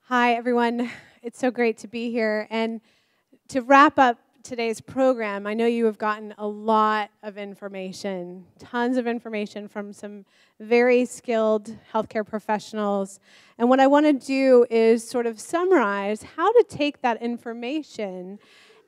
Hi, everyone. It's so great to be here. And to wrap up today's program, I know you have gotten a lot of information, tons of information from some very skilled healthcare professionals. And what I want to do is sort of summarize how to take that information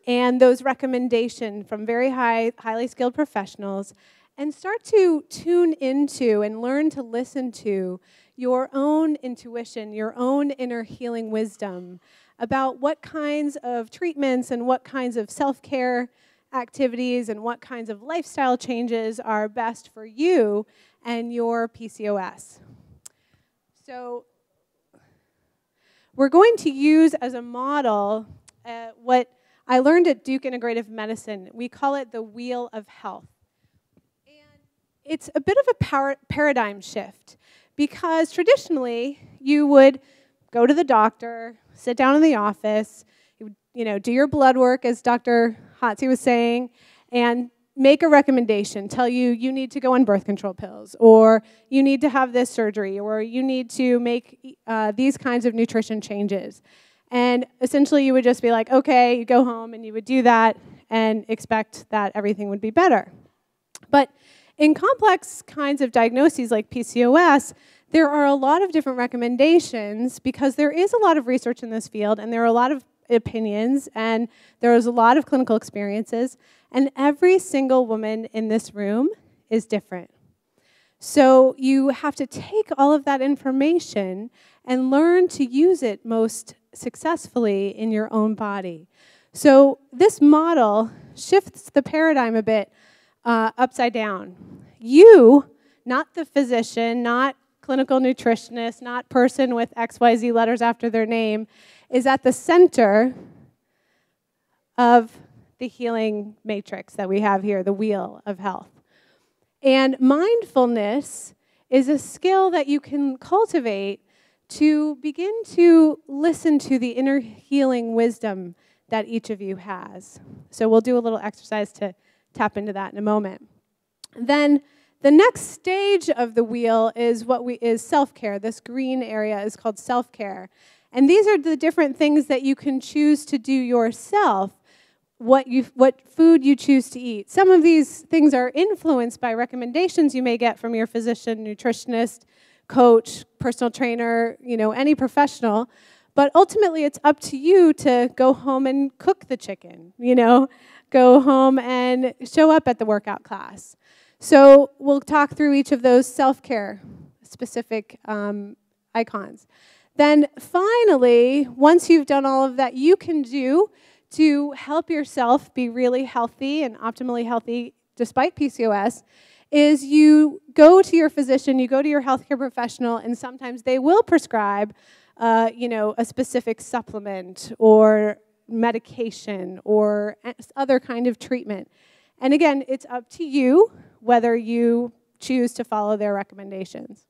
and those recommendations from very highly skilled professionals and start to tune into and learn to listen to your own intuition, your own inner healing wisdom about what kinds of treatments and what kinds of self-care activities and what kinds of lifestyle changes are best for you and your PCOS. So we're going to use as a model what I learned at Duke Integrative Medicine. We call it the Wheel of Health. And it's a bit of a paradigm shift, because traditionally, you would go to the doctor, sit down in the office, you would, do your blood work, as Dr. Hotze was saying, and make a recommendation, tell you you need to go on birth control pills, or you need to have this surgery, or you need to make these kinds of nutrition changes. And essentially, you would just be like, okay, you go home, and you would do that and expect that everything would be better. But in complex kinds of diagnoses like PCOS, there are a lot of different recommendations because there is a lot of research in this field and there are a lot of opinions and there is a lot of clinical experiences, and every single woman in this room is different. So you have to take all of that information and learn to use it most successfully in your own body. So this model shifts the paradigm a bit upside down. You, not the physician, not clinical nutritionist, not person with XYZ letters after their name, is at the center of the healing matrix that we have here, the Wheel of Health. And mindfulness is a skill that you can cultivate to begin to listen to the inner healing wisdom that each of you has. So we'll do a little exercise to tap into that in a moment. Then the next stage of the wheel is is self-care. This green area is called self-care. And these are the different things that you can choose to do yourself, what food you choose to eat. Some of these things are influenced by recommendations you may get from your physician, nutritionist, coach, personal trainer, any professional. But ultimately, it's up to you to go home and cook the chicken, go home and show up at the workout class. So we'll talk through each of those self-care specific icons. Then finally, once you've done all of that, you can do to help yourself be really healthy and optimally healthy despite PCOS is you go to your physician, you go to your healthcare professional, and sometimes they will prescribe a specific supplement or medication or other kind of treatment. And again, it's up to you whether you choose to follow their recommendations.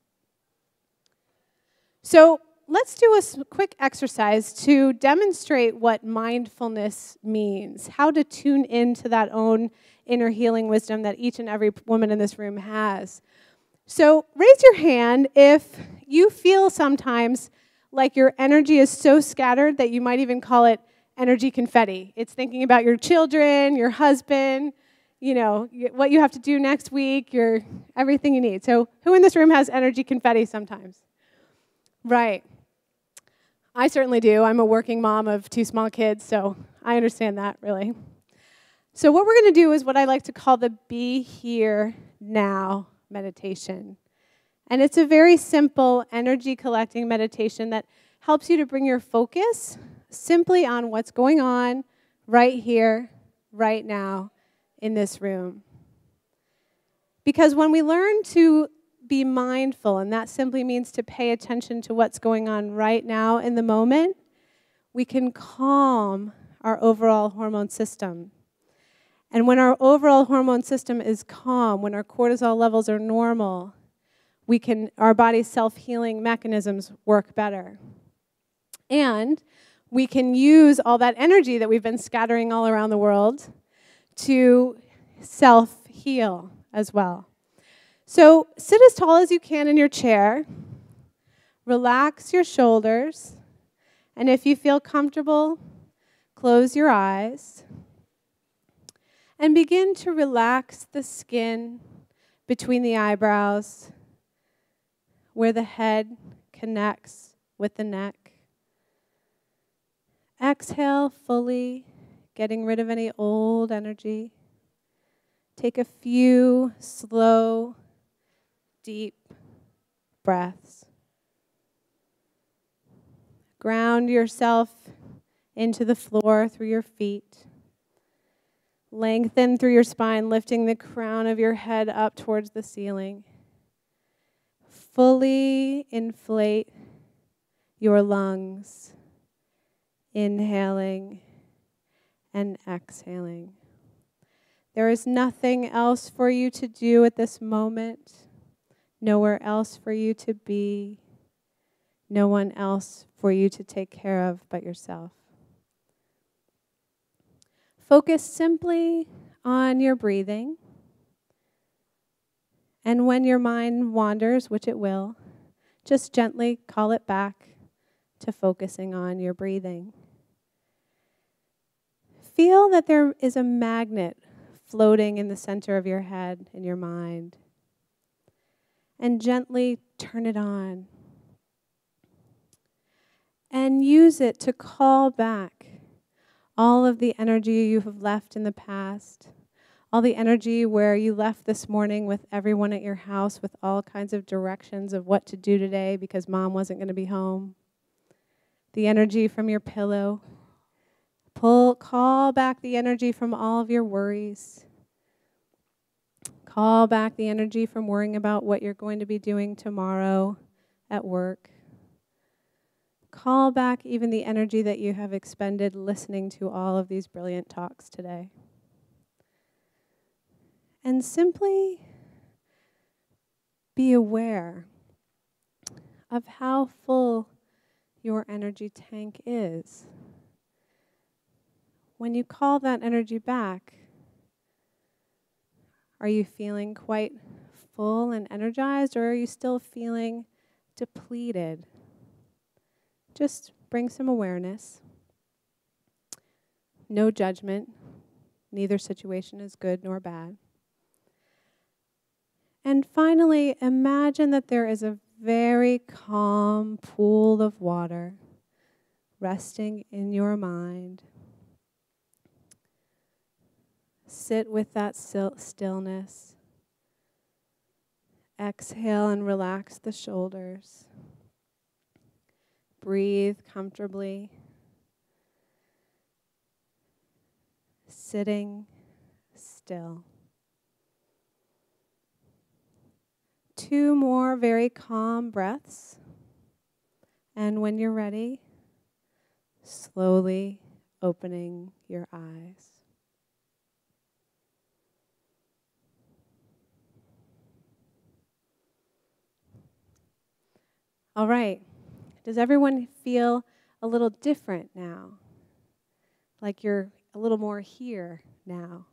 So let's do a quick exercise to demonstrate what mindfulness means, how to tune into that own inner healing wisdom that each and every woman in this room has. So raise your hand if you feel sometimes like your energy is so scattered that you might even call it energy confetti. It's thinking about your children, your husband, what you have to do next week, everything you need. So who in this room has energy confetti sometimes? Right. I certainly do. I'm a working mom of 2 small kids, so I understand that, really. So what we're going to do is what I like to call the Be Here Now meditation. And it's a very simple energy collecting meditation that helps you to bring your focus simply on what's going on right here, right now, in this room. Because when we learn to be mindful, and that simply means to pay attention to what's going on right now in the moment, we can calm our overall hormone system. And when our overall hormone system is calm, when our cortisol levels are normal, our body's self-healing mechanisms work better. And we can use all that energy that we've been scattering all around the world to self-heal as well. So sit as tall as you can in your chair, relax your shoulders, And if you feel comfortable, close your eyes and begin to relax the skin between the eyebrows where the head connects with the neck. Exhale fully, getting rid of any old energy. Take a few slow, deep breaths. Ground yourself into the floor through your feet. Lengthen through your spine, lifting the crown of your head up towards the ceiling. Fully inflate your lungs, inhaling and exhaling. There is nothing else for you to do at this moment, nowhere else for you to be, no one else for you to take care of but yourself. Focus simply on your breathing. And when your mind wanders, which it will, just gently call it back to focusing on your breathing. Feel that there is a magnet floating in the center of your head and your mind. And gently turn it on. And use it to call back all of the energy you have left in the past, all the energy where you left this morning with everyone at your house with all kinds of directions of what to do today because mom wasn't going to be home, the energy from your pillow. Call back the energy from all of your worries. Call back the energy from worrying about what you're going to be doing tomorrow at work. Call back even the energy that you have expended listening to all of these brilliant talks today. And simply be aware of how full your energy tank is. When you call that energy back, are you feeling quite full and energized, or are you still feeling depleted? Just bring some awareness. No judgment. Neither situation is good nor bad. And finally, imagine that there is a very calm pool of water resting in your mind. Sit with that stillness. Exhale and relax the shoulders. Breathe comfortably. Sitting still. 2 more very calm breaths. And when you're ready, slowly opening your eyes. All right. Does everyone feel a little different now? Like you're a little more here now?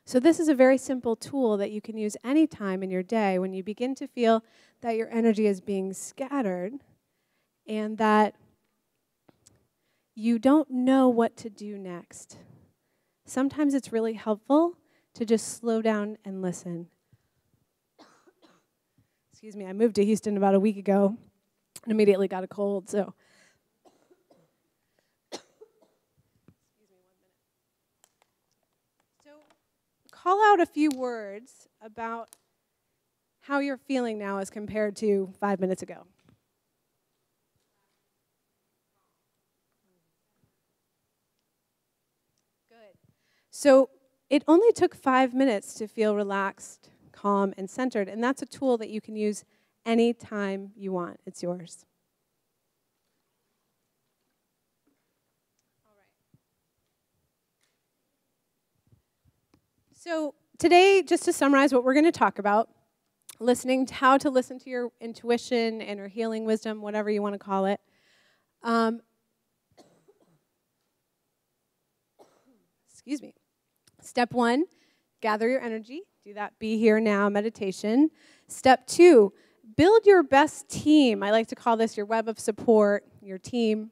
So this is a very simple tool that you can use any time in your day when you begin to feel that your energy is being scattered and that you don't know what to do next. Sometimes it's really helpful to just slow down and listen. Excuse me, I moved to Houston about a week ago and immediately got a cold, so. Call out a few words about how you're feeling now as compared to 5 minutes ago. Good. So it only took 5 minutes to feel relaxed, calm, and centered, and that's a tool that you can use anytime you want. It's yours. So today, just to summarize what we're going to talk about, how to listen to your intuition and your healing wisdom, whatever you want to call it. Excuse me. Step 1, gather your energy. Do that be here now meditation. Step 2, build your best team. I like to call this your web of support, your team,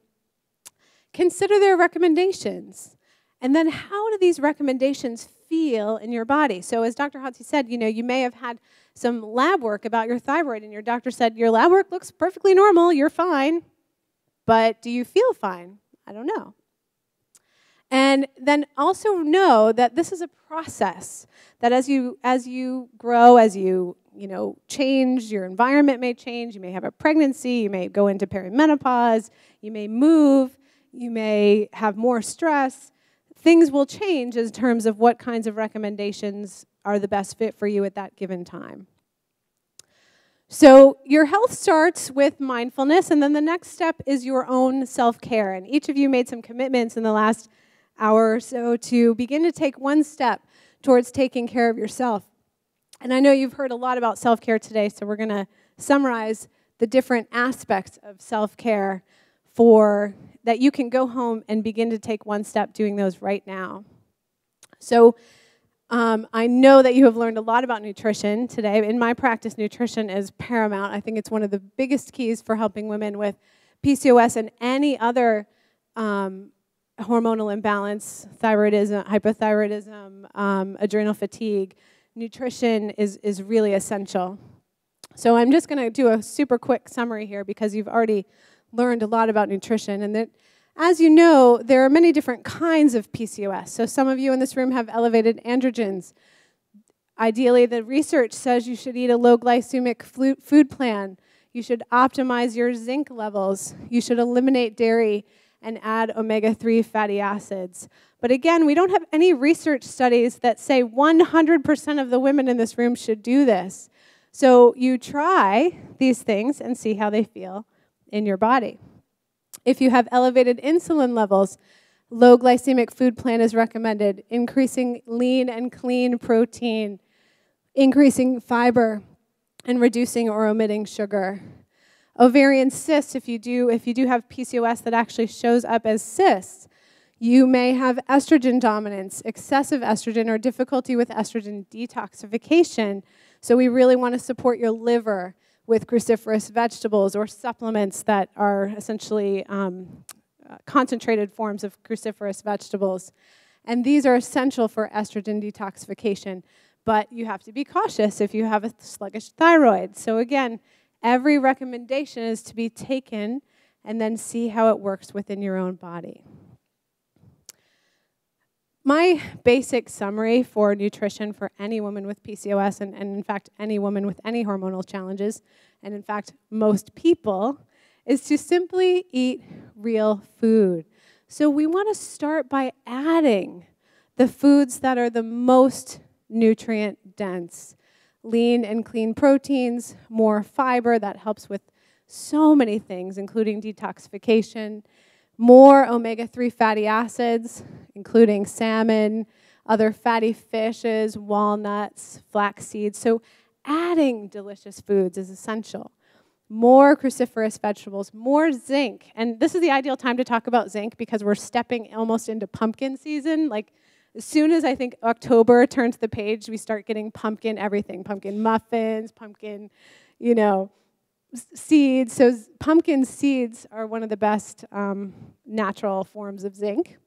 consider their recommendations. And then how do these recommendations feel in your body? So as Dr. Hotze said, you may have had some lab work about your thyroid, and your doctor said, your lab work looks perfectly normal, you're fine. But do you feel fine? I don't know. And then also know that this is a process, that as you grow, as you change, your environment may change, you may have a pregnancy, you may go into perimenopause, you may move, you may have more stress. Things will change in terms of what kinds of recommendations are the best fit for you at that given time. So your health starts with mindfulness, and then the next step is your own self-care. And each of you made some commitments in the last hour or so to begin to take one step towards taking care of yourself. And I know you've heard a lot about self-care today, so we're going to summarize the different aspects of self-care that you can go home and begin to take one step doing those right now. So I know that you have learned a lot about nutrition today. In my practice, nutrition is paramount. I think it's one of the biggest keys for helping women with PCOS and any other hormonal imbalance, thyroidism, hypothyroidism, adrenal fatigue. Nutrition is really essential. So I'm just going to do a super quick summary here because you've already learned a lot about nutrition. And that, as you know, there are many different kinds of PCOS. So some of you in this room have elevated androgens. Ideally, the research says you should eat a low glycemic food plan. You should optimize your zinc levels. You should eliminate dairy and add omega-3 fatty acids. But again, we don't have any research studies that say 100% of the women in this room should do this. So you try these things and see how they feel in your body. If you have elevated insulin levels, low glycemic food plan is recommended, increasing lean and clean protein, increasing fiber, and reducing or omitting sugar. Ovarian cysts, if you do have PCOS that actually shows up as cysts, you may have estrogen dominance, excessive estrogen, or difficulty with estrogen detoxification. So we really want to support your liver with cruciferous vegetables or supplements that are essentially concentrated forms of cruciferous vegetables. And these are essential for estrogen detoxification. But you have to be cautious if you have a sluggish thyroid. So again, every recommendation is to be taken and then see how it works within your own body. My basic summary for nutrition for any woman with PCOS, and in fact any woman with any hormonal challenges, and in fact most people, is to simply eat real food. So we want to start by adding the foods that are the most nutrient dense. Lean and clean proteins, more fiber, that helps with so many things, including detoxification, more omega-3 fatty acids, including salmon, other fatty fishes, walnuts, flax seeds. So adding delicious foods is essential. More cruciferous vegetables, more zinc. And this is the ideal time to talk about zinc because we're stepping almost into pumpkin season. Like, as soon as I think October turns the page, we start getting pumpkin everything. Pumpkin muffins, pumpkin, seeds. So pumpkin seeds are one of the best natural forms of zinc.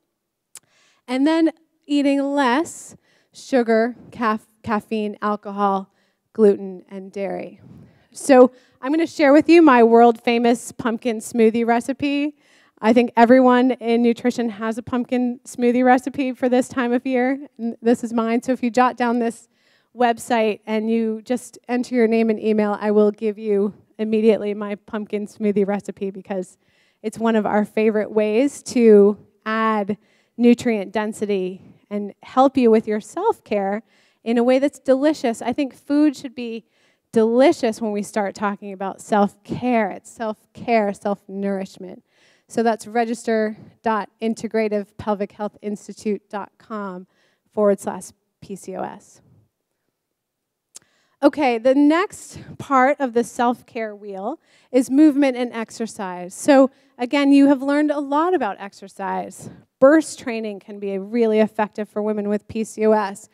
And then eating less sugar, caffeine, alcohol, gluten, and dairy. So I'm going to share with you my world-famous pumpkin smoothie recipe. I think everyone in nutrition has a pumpkin smoothie recipe for this time of year. And this is mine. So if you jot down this website and you just enter your name and email, I will give you immediately my pumpkin smoothie recipe because it's one of our favorite ways to add nutrient density and help you with your self-care in a way that's delicious. I think food should be delicious when we start talking about self-care. It's self-care, self-nourishment. So that's register.integrativepelvichealthinstitute.com/PCOS. Okay, the next part of the self-care wheel is movement and exercise. So again, you have learned a lot about exercise. Burst training can be really effective for women with PCOS.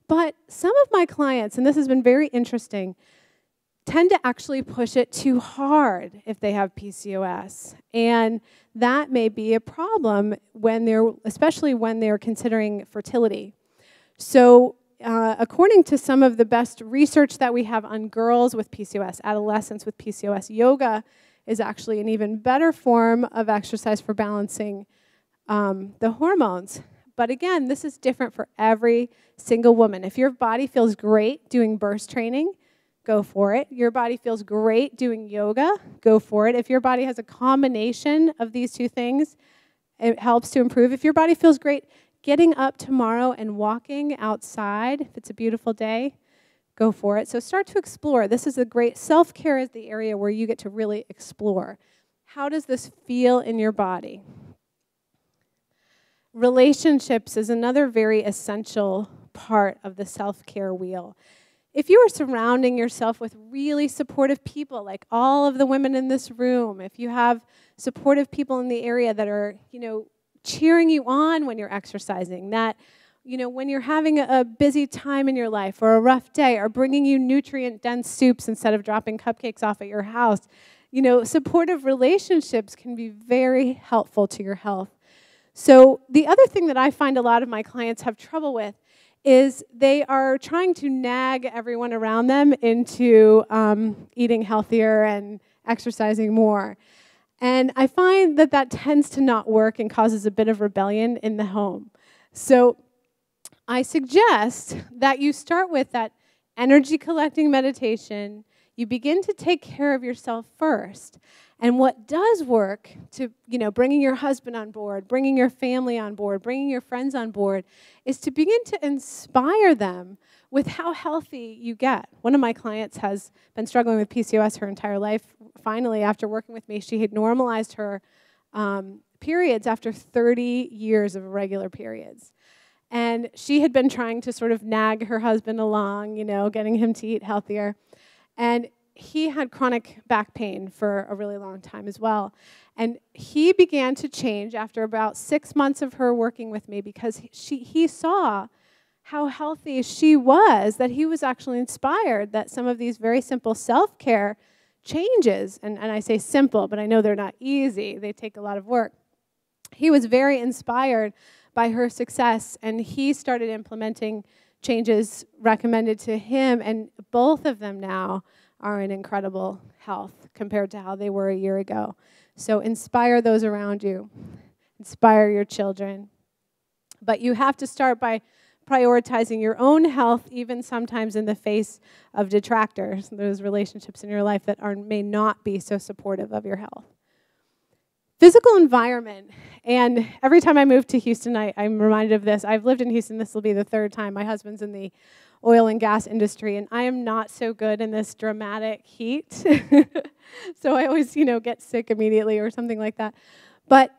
But some of my clients, and this has been very interesting, tend to actually push it too hard if they have PCOS. And that may be a problem especially when they're considering fertility. So according to some of the best research that we have on girls with PCOS, adolescents with PCOS, yoga is actually an even better form of exercise for balancing the hormones. But again, this is different for every single woman. If your body feels great doing burst training, go for it. Your body feels great doing yoga, go for it. If your body has a combination of these two things, it helps to improve. If your body feels great getting up tomorrow and walking outside, if it's a beautiful day, go for it. So start to explore. This is a great, self-care is the area where you get to really explore. How does this feel in your body? Relationships is another very essential part of the self-care wheel. If you are surrounding yourself with really supportive people, like all of the women in this room, if you have supportive people in the area that are, cheering you on when you're exercising, that, when you're having a busy time in your life or a rough day, or bringing you nutrient-dense soups instead of dropping cupcakes off at your house, supportive relationships can be very helpful to your health. So the other thing that I find a lot of my clients have trouble with is they are trying to nag everyone around them into eating healthier and exercising more. And I find that that tends to not work and causes a bit of rebellion in the home. So I suggest that you start with that energy collecting meditation. You begin to take care of yourself first. And what does work to, bringing your husband on board, bringing your family on board, bringing your friends on board, is to begin to inspire them with how healthy you get. One of my clients has been struggling with PCOS her entire life. Finally, after working with me, she had normalized her periods after 30 years of irregular periods. And she had been trying to sort of nag her husband along, getting him to eat healthier. And he had chronic back pain for a really long time as well. And he began to change after about 6 months of her working with me because he saw how healthy she was, that he was actually inspired that some of these very simple self-care changes, and I say simple, but I know they're not easy. They take a lot of work. He was very inspired by her success, and he started implementing changes recommended to him, and both of them now are in incredible health compared to how they were a year ago. So inspire those around you. Inspire your children. But you have to start by prioritizing your own health, even sometimes in the face of detractors, those relationships in your life that may not be so supportive of your health. Physical environment. And every time I move to Houston, I'm reminded of this. I've lived in Houston. This will be the third time. My husband's in the oil and gas industry, and I am not so good in this dramatic heat. So I always, get sick immediately or something like that. But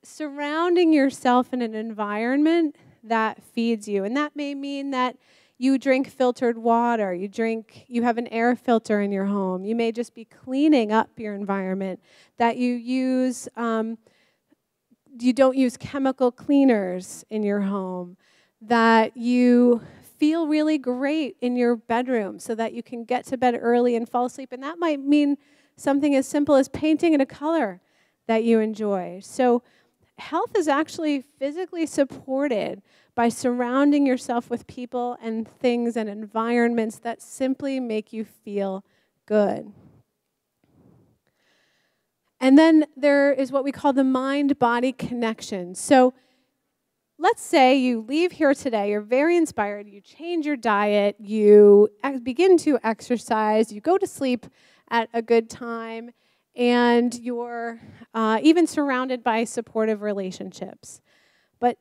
surrounding yourself in an environment that feeds you, and that may mean that you drink filtered water, you have an air filter in your home. You may just be cleaning up your environment, that you don't use chemical cleaners in your home, that you feel really great in your bedroom so that you can get to bed early and fall asleep. And that might mean something as simple as painting in a color that you enjoy. So health is actually physically supported by surrounding yourself with people and things and environments that simply make you feel good. And then there is what we call the mind-body connection. So let's say you leave here today, you're very inspired, you change your diet, you begin to exercise, you go to sleep at a good time, and you're even surrounded by supportive relationships. But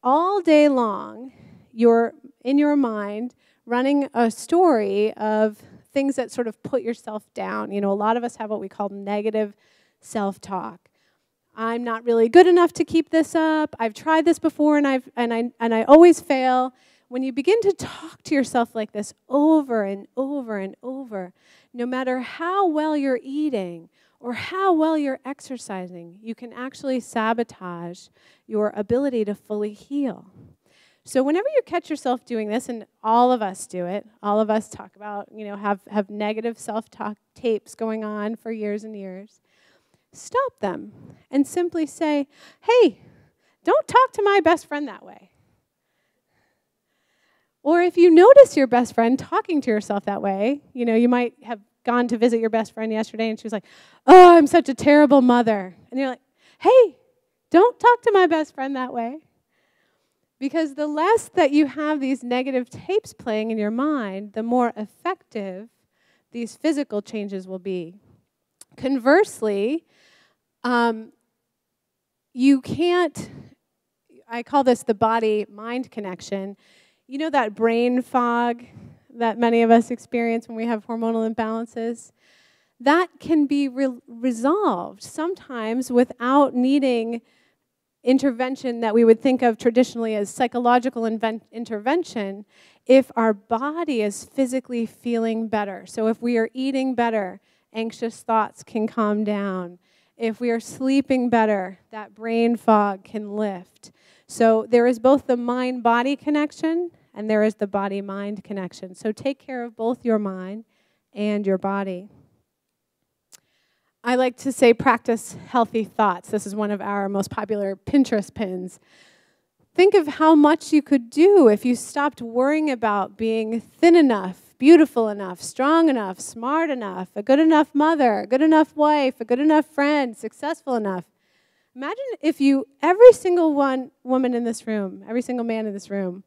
all day long, you're in your mind running a story of things that sort of put yourself down. A lot of us have what we call negative self-talk. I'm not really good enough to keep this up. I've tried this before, and I always fail. When you begin to talk to yourself like this over and over and over, no matter how well you're eating or how well you're exercising, you can actually sabotage your ability to fully heal. So whenever you catch yourself doing this, and all of us do it, all of us talk about, have negative self-talk tapes going on for years and years, stop them and simply say, hey, don't talk to my best friend that way. Or if you notice your best friend talking to yourself that way, you might have gone to visit your best friend yesterday and she was like, oh, I'm such a terrible mother. And you're like, hey, don't talk to my best friend that way. Because the less that you have these negative tapes playing in your mind, the more effective these physical changes will be. Conversely, you can't, I call this the body-mind connection. You know that brain fog that many of us experience when we have hormonal imbalances? That can be resolved sometimes without needing intervention that we would think of traditionally as psychological intervention if our body is physically feeling better. So if we are eating better, anxious thoughts can calm down. If we are sleeping better, that brain fog can lift. So there is both the mind-body connection and there is the body-mind connection. So take care of both your mind and your body. I like to say practice healthy thoughts. This is one of our most popular Pinterest pins. Think of how much you could do if you stopped worrying about being thin enough, beautiful enough, strong enough, smart enough, a good enough mother, a good enough wife, a good enough friend, successful enough. Imagine if every single woman in this room, every single man in this room,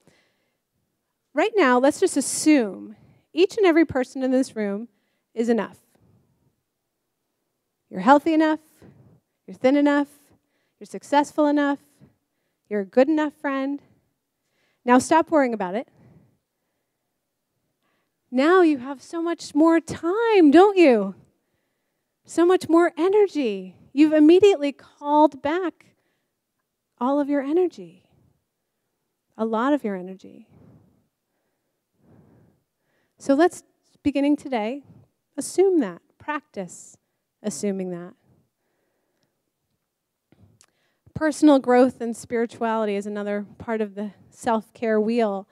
right now, let's just assume each and every person in this room is enough. You're healthy enough, you're thin enough, you're successful enough, you're a good enough friend. Now stop worrying about it. Now you have so much more time, don't you? So much more energy. You've immediately called back all of your energy, a lot of your energy. So let's, beginning today, assume that, practice assuming that. Personal growth and spirituality is another part of the self-care wheel.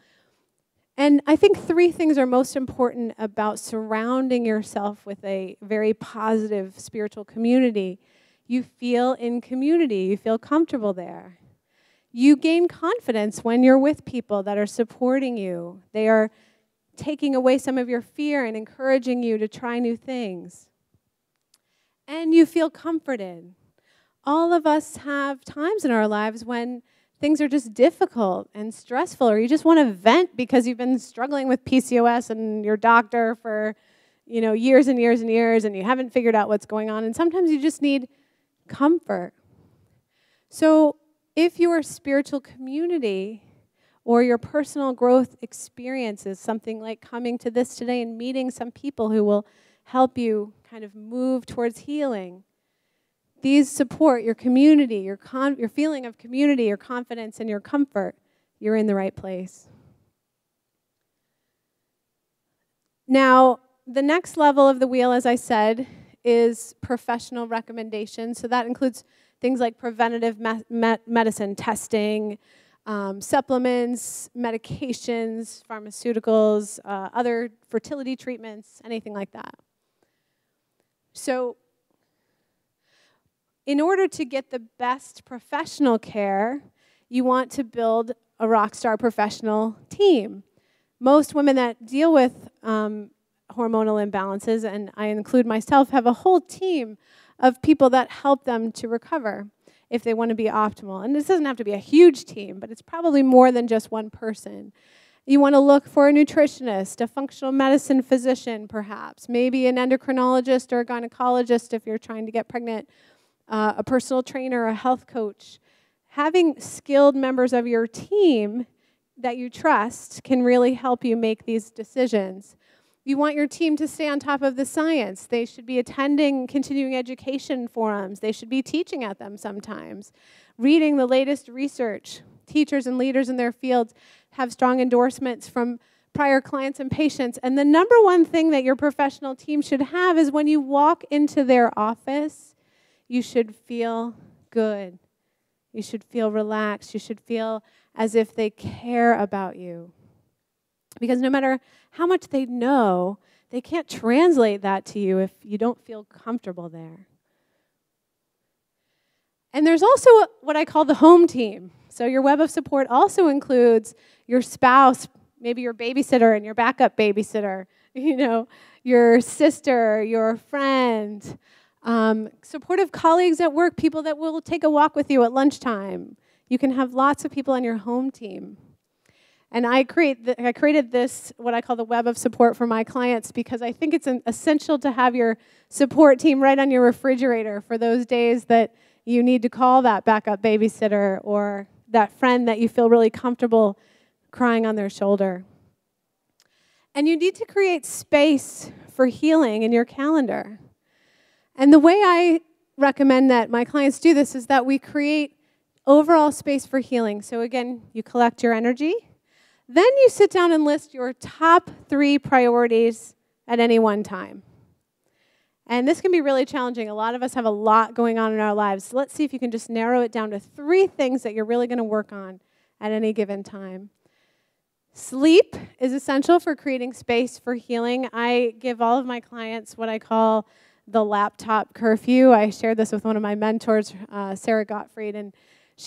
And I think 3 things are most important about surrounding yourself with a very positive spiritual community. You feel in community. You feel comfortable there. You gain confidence when you're with people that are supporting you. They are taking away some of your fear and encouraging you to try new things. And you feel comforted. All of us have times in our lives when things are just difficult and stressful, or you just want to vent because you've been struggling with PCOS and your doctor for, years and years and years, and you haven't figured out what's going on. And sometimes you just need comfort. So if your spiritual community or your personal growth experience is something like coming to this today and meeting some people who will help you kind of move towards healing, these support your community, your feeling of community, your confidence, and your comfort. You're in the right place. Now, the next level of the wheel, as I said, is professional recommendations. So that includes things like preventative medicine testing, supplements, medications, pharmaceuticals, other fertility treatments, anything like that. So in order to get the best professional care, you want to build a rock star professional team. Most women that deal with hormonal imbalances, and I include myself, have a whole team of people that help them to recover if they want to be optimal. And this doesn't have to be a huge team, but it's probably more than just one person. You want to look for a nutritionist, a functional medicine physician, perhaps, maybe an endocrinologist or a gynecologist if you're trying to get pregnant, a personal trainer, a health coach. Having skilled members of your team that you trust can really help you make these decisions. You want your team to stay on top of the science. They should be attending continuing education forums. They should be teaching at them sometimes, reading the latest research. Teachers and leaders in their fields have strong endorsements from prior clients and patients. And the number one thing that your professional team should have is when you walk into their office, you should feel good. You should feel relaxed. You should feel as if they care about you. Because no matter how much they know, they can't translate that to you if you don't feel comfortable there. And there's also what I call the home team. So your web of support also includes your spouse, maybe your babysitter and your backup babysitter, your sister, your friend, supportive colleagues at work, people that will take a walk with you at lunchtime. You can have lots of people on your home team. And I created this, what I call the web of support for my clients, because I think it's essential to have your support team right on your refrigerator for those days that you need to call that backup babysitter or that friend that you feel really comfortable crying on their shoulder. And you need to create space for healing in your calendar. And the way I recommend that my clients do this is that we create overall space for healing. So again, you collect your energy. Then you sit down and list your top 3 priorities at any one time. And this can be really challenging. A lot of us have a lot going on in our lives. So let's see if you can just narrow it down to 3 things that you're really going to work on at any given time. Sleep is essential for creating space for healing. I give all of my clients what I call the laptop curfew. I shared this with one of my mentors, Sarah Gottfried, and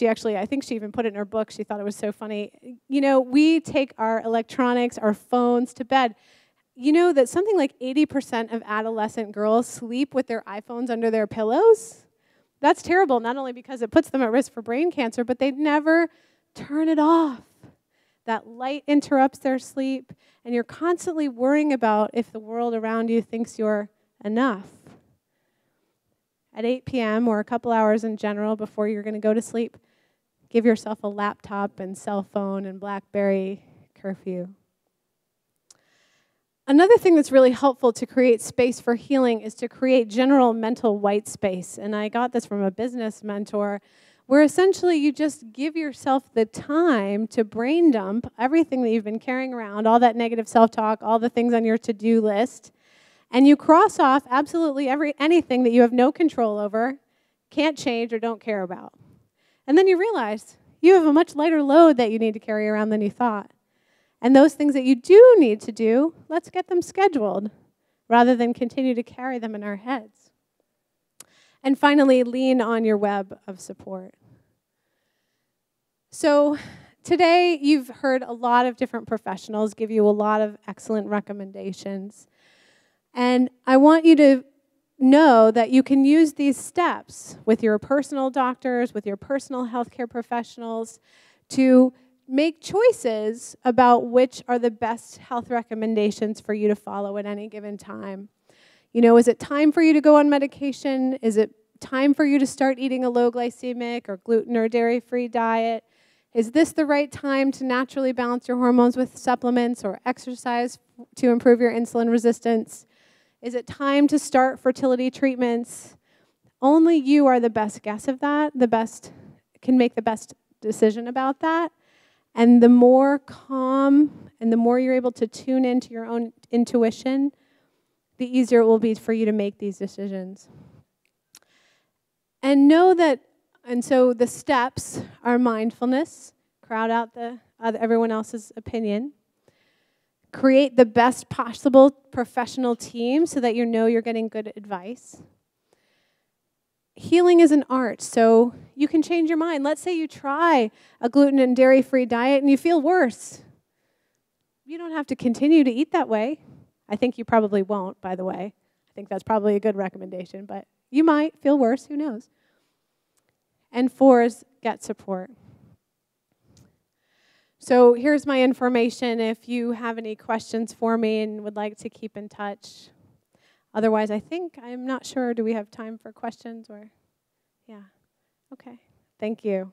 I think she even put it in her book. She thought it was so funny. We take our electronics, our phones to bed. You know that something like 80% of adolescent girls sleep with their iPhones under their pillows? That's terrible, not only because it puts them at risk for brain cancer, but they never turn it off. That light interrupts their sleep, and you're constantly worrying about if the world around you thinks you're enough. At 8 p.m. or a couple hours in general before you're going to go to sleep, give yourself a laptop and cell phone and BlackBerry curfew. Another thing that's really helpful to create space for healing is to create general mental white space. And I got this from a business mentor, where essentially you just give yourself the time to brain dump everything that you've been carrying around, all that negative self-talk, all the things on your to-do list, and you cross off absolutely anything that you have no control over, can't change, or don't care about. And then you realize you have a much lighter load that you need to carry around than you thought. And those things that you do need to do, let's get them scheduled rather than continue to carry them in our heads. And finally, lean on your web of support. So today you've heard a lot of different professionals give you a lot of excellent recommendations. And I want you to know that you can use these steps with your personal doctors, with your personal healthcare professionals, to make choices about which are the best health recommendations for you to follow at any given time. Is it time for you to go on medication? Is it time for you to start eating a low glycemic or gluten or dairy-free diet? Is this the right time to naturally balance your hormones with supplements or exercise to improve your insulin resistance? Is it time to start fertility treatments? Only you are the best guess of that, can make the best decision about that. And the more calm and the more you're able to tune into your own intuition, the easier it will be for you to make these decisions. And know that, and so the steps are mindfulness, crowd out everyone else's opinion, create the best possible professional team so that you're getting good advice. Healing is an art, so you can change your mind. Let's say you try a gluten and dairy-free diet and you feel worse. You don't have to continue to eat that way. I think you probably won't, by the way. I think that's probably a good recommendation, but you might feel worse, who knows? And 4 is get support. So here's my information if you have any questions for me and would like to keep in touch. Otherwise, I'm not sure, do we have time for questions or? Yeah, okay, thank you.